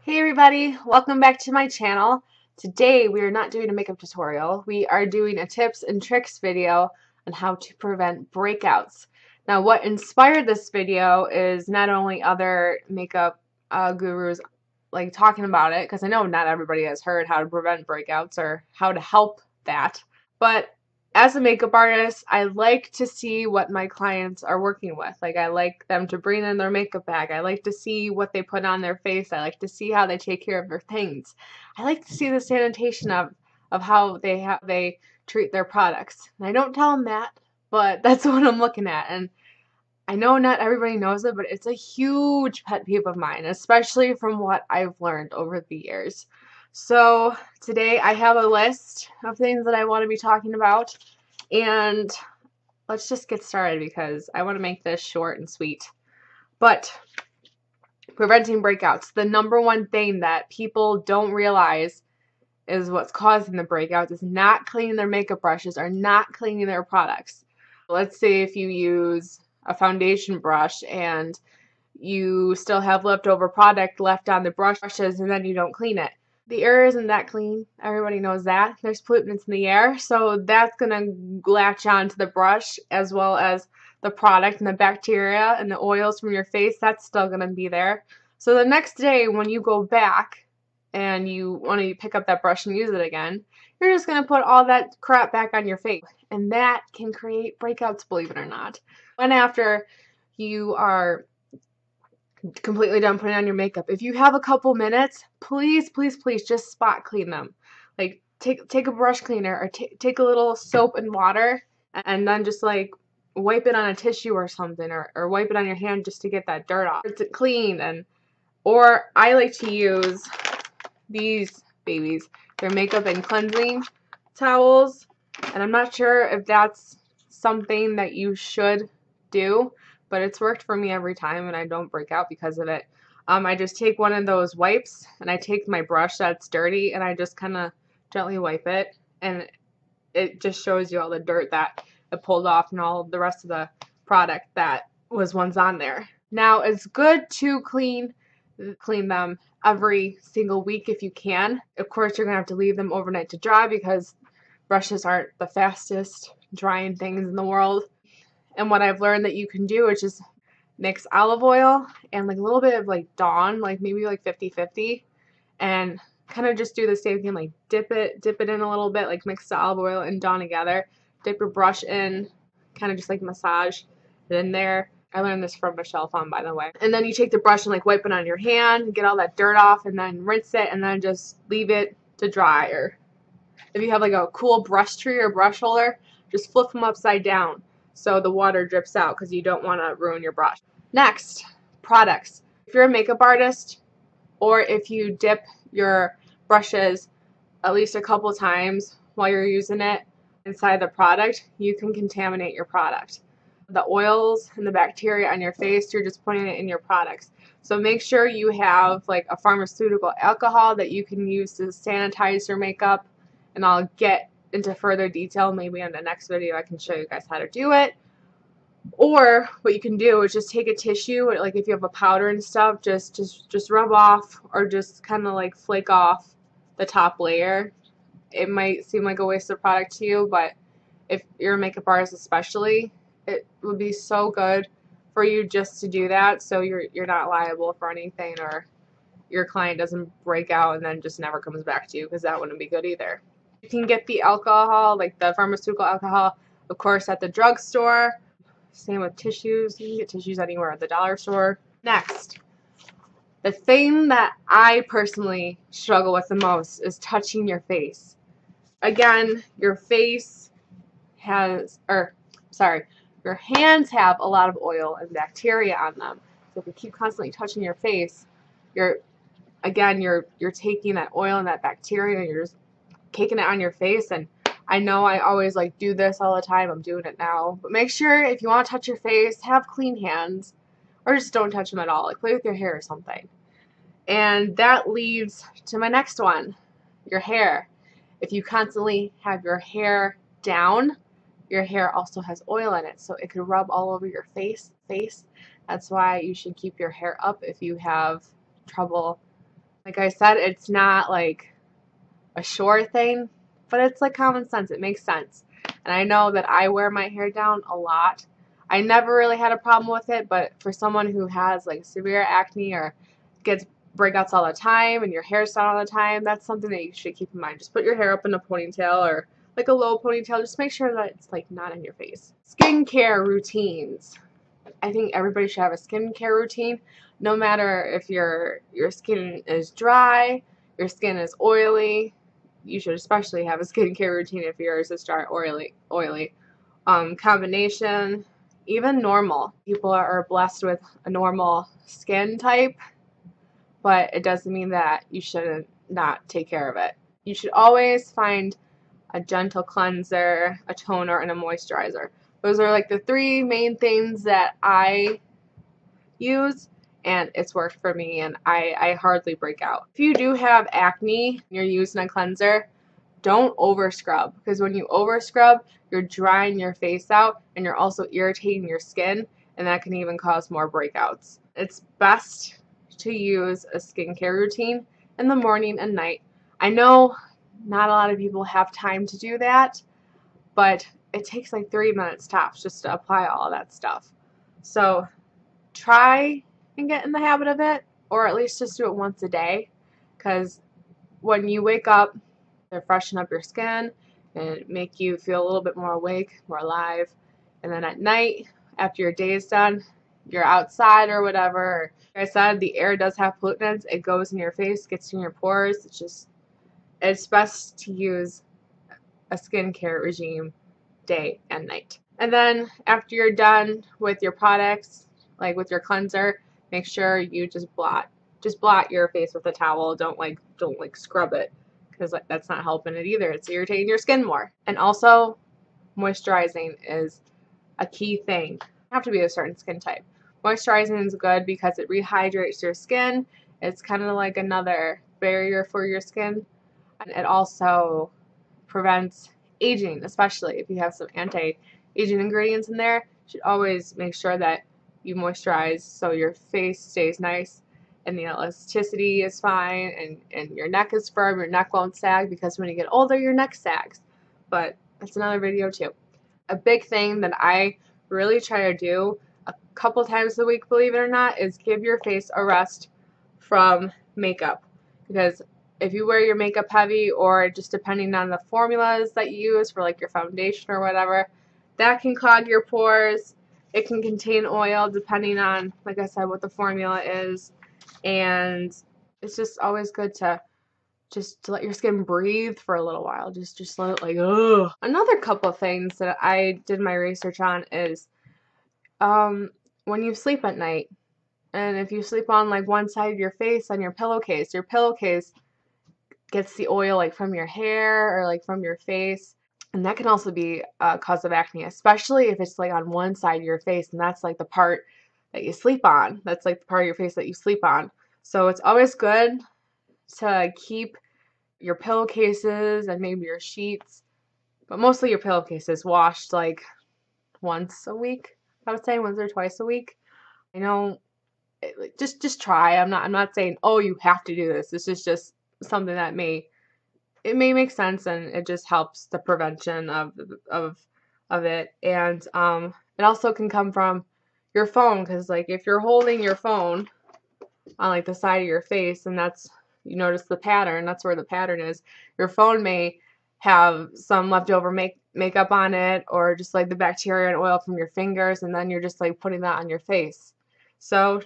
Hey everybody, welcome back to my channel. Today we are not doing a makeup tutorial. We are doing a tips and tricks video on how to prevent breakouts. Now what inspired this video is not only other makeup gurus like talking about it, because I know not everybody has heard how to prevent breakouts or how to help that, but as a makeup artist, I like to see what my clients are working with. Like, I like them to bring in their makeup bag. I like to see what they put on their face. I like to see how they take care of their things. I like to see the sanitation of how they treat their products. And I don't tell them that, but that's what I'm looking at. And I know not everybody knows it, but it's a huge pet peeve of mine, especially from what I've learned over the years. So today I have a list of things that I want to be talking about, and let's just get started because I want to make this short and sweet. But preventing breakouts, the number one thing that people don't realize is what's causing the breakouts is not cleaning their makeup brushes or not cleaning their products. Let's say if you use a foundation brush and you still have leftover product left on the brushes and then you don't clean it. The air isn't that clean. Everybody knows that. There's pollutants in the air, so that's going to latch onto the brush as well as the product, and the bacteria and the oils from your face, that's still going to be there. So the next day when you go back and you want to pick up that brush and use it again, you're just going to put all that crap back on your face. And that can create breakouts, believe it or not. And after you are completely done putting on your makeup, if you have a couple minutes, please just spot clean them. Like take a brush cleaner or take a little soap and water and then just like wipe it on a tissue or something, or wipe it on your hand just to get that dirt off. It's clean. Or I like to use these babies. They're makeup and cleansing towels, and I'm not sure if that's something that you should do, but it's worked for me every time and I don't break out because of it. I just take one of those wipes and I take my brush that's dirty and I just kind of gently wipe it, and it just shows you all the dirt that it pulled off and all the rest of the product that was once on there. Now it's good to clean them every single week if you can. Of course, you're gonna have to leave them overnight to dry because brushes aren't the fastest drying things in the world. And what I've learned that you can do is just mix olive oil and like a little bit of like Dawn, like maybe like 50-50, and kind of just do the same thing, like dip it in a little bit, like mix the olive oil and Dawn together, dip your brush in, kind of just like massage it in there. I learned this from Michelle Phan, by the way. And then you take the brush and like wipe it on your hand, get all that dirt off, and then rinse it, and then just leave it to dry. Or if you have like a cool brush tree or brush holder, just flip them upside down so the water drips out because you don't want to ruin your brush. Next, products. If you're a makeup artist, or if you dip your brushes at least a couple times while you're using it inside the product, you can contaminate your product. The oils and the bacteria on your face, you're just putting it in your products. So make sure you have like a pharmaceutical alcohol that you can use to sanitize your makeup, and I'll get into further detail maybe in the next video. I can show you guys how to do it. Or what you can do is just take a tissue, like if you have a powder and stuff, just rub off or just kind of like flake off the top layer. It might seem like a waste of product to you, but if you're a makeup artist especially, it would be so good for you just to do that, so you're not liable for anything, or your client doesn't break out and then just never comes back to you, because that wouldn't be good either. You can get the alcohol, like the pharmaceutical alcohol, of course, at the drugstore. Same with tissues. You can get tissues anywhere at the dollar store. Next, the thing that I personally struggle with the most is touching your face. Again, your face has, your hands have a lot of oil and bacteria on them. So if you keep constantly touching your face, you're taking that oil and that bacteria and you're just caking it on your face. And I know I always like do this all the time. I'm doing it now. But make sure if you want to touch your face, have clean hands, or just don't touch them at all. Like play with your hair or something. And that leads to my next one, your hair. If you constantly have your hair down, your hair also has oil in it, so it could rub all over your face. That's why you should keep your hair up if you have trouble Like I said, it's not like a sure thing, but it's like common sense. It makes sense. And I know that I wear my hair down a lot. I never really had a problem with it, but for someone who has like severe acne or gets breakouts all the time and your hair's down all the time, that's something that you should keep in mind. Just put your hair up in a ponytail or like a low ponytail. Just make sure that it's like not in your face. Skincare routines. I think everybody should have a skincare routine, no matter if your skin is dry, your skin is oily. You should especially have a skincare routine if yours is dry or oily. Combination, even normal. People are blessed with a normal skin type, but it doesn't mean that you shouldn't not take care of it. You should always find a gentle cleanser, a toner, and a moisturizer. Those are like the three main things that I use, and it's worked for me, and I hardly break out. If you do have acne and you're using a cleanser, don't over scrub, because when you over scrub, you're drying your face out and you're also irritating your skin, and that can even cause more breakouts. It's best to use a skincare routine in the morning and night. I know not a lot of people have time to do that, but it takes like 3 minutes tops just to apply all of that stuff. So try and get in the habit of it, or at least just do it once a day, because when you wake up, they freshen up your skin and make you feel a little bit more awake, more alive. And then at night, after your day is done, you're outside or whatever. Like I said, the air does have pollutants. It goes in your face, gets in your pores. It's best to use a skincare regime day and night. And then after you're done with your products, like with your cleanser, make sure you just blot your face with a towel. Don't scrub it, because that's not helping it either. It's irritating your skin more. And also, moisturizing is a key thing. You have to be a certain skin type. Moisturizing is good because it rehydrates your skin. It's kind of like another barrier for your skin. And it also prevents aging, especially if you have some anti-aging ingredients in there. You should always make sure that you moisturize so your face stays nice and the elasticity is fine, and your neck is firm, your neck won't sag, because when you get older, your neck sags. But that's another video too. A big thing that I really try to do a couple times a week, believe it or not, is give your face a rest from makeup. Because if you wear your makeup heavy, or just depending on the formulas that you use for like your foundation or whatever, that can clog your pores. It can contain oil depending on, like I said, what the formula is. And it's just always good to let your skin breathe for a little while. Just let it, like, ugh. Another couple of things that I did my research on is when you sleep at night, and if you sleep on like one side of your face on your pillowcase gets the oil like from your hair or like from your face. And that can also be a cause of acne, especially if it's like on one side of your face, and that's like the part that you sleep on. That's like the part of your face that you sleep on. So it's always good to keep your pillowcases and maybe your sheets, but mostly your pillowcases, washed like once a week. I would say once or twice a week. I know, just try. I'm not saying, oh, you have to do this. This is just something that may make sense, and it just helps the prevention of it. And it also can come from your phone, because like if you're holding your phone on like the side of your face, and you notice the pattern, that's where the pattern is. Your phone may have some leftover makeup on it, or just like the bacteria and oil from your fingers, and then you're just like putting that on your face. So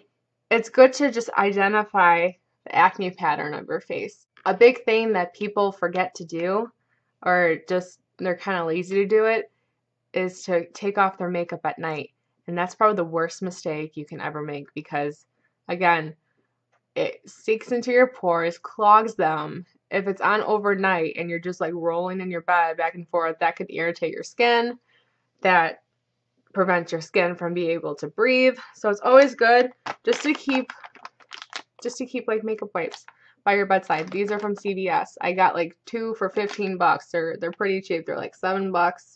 it's good to just identify the acne pattern of your face. A big thing that people forget to do, or just they're kind of lazy to do it, is to take off their makeup at night. And that's probably the worst mistake you can ever make, because again, it seeps into your pores, clogs them. If it's on overnight and you're just like rolling in your bed back and forth, that could irritate your skin. That prevents your skin from being able to breathe. So it's always good just to keep like makeup wipes by your bedside. These are from CVS. I got like 2 for $15. They're pretty cheap. They're like $7, $7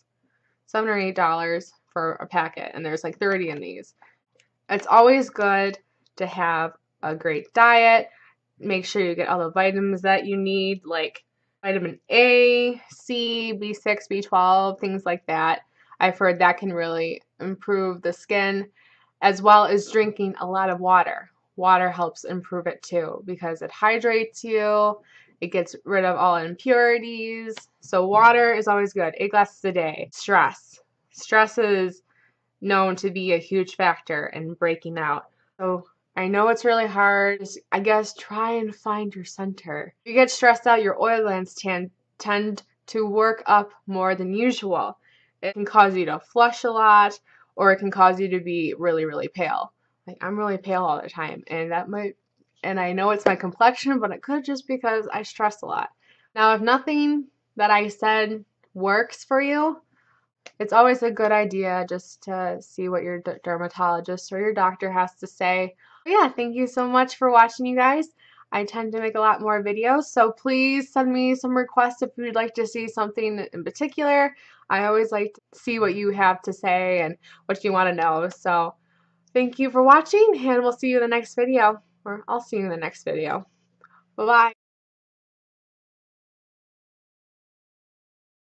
or $8 for a packet, and there's like 30 in these. It's always good to have a great diet. make sure you get all the vitamins that you need, like vitamin A, C, B6, B12, things like that. I've heard that can really improve the skin, as well as drinking a lot of water. Water helps improve it too because it hydrates you, it gets rid of all impurities. So water is always good, 8 glasses a day. Stress. Stress is known to be a huge factor in breaking out. So I know it's really hard. I guess try and find your center. If you get stressed out, your oil glands tend to work up more than usual. It can cause you to flush a lot, or it can cause you to be really, really pale. Like, I'm really pale all the time, and I know it's my complexion, but it could just because I stress a lot. Now, if nothing that I said works for you, it's always a good idea just to see what your dermatologist or your doctor has to say. But yeah, thank you so much for watching, you guys. I tend to make a lot more videos, so please send me some requests if you'd like to see something in particular. I always like to see what you have to say and what you want to know. So thank you for watching, and we'll see you in the next video, or I'll see you in the next video. Bye-bye.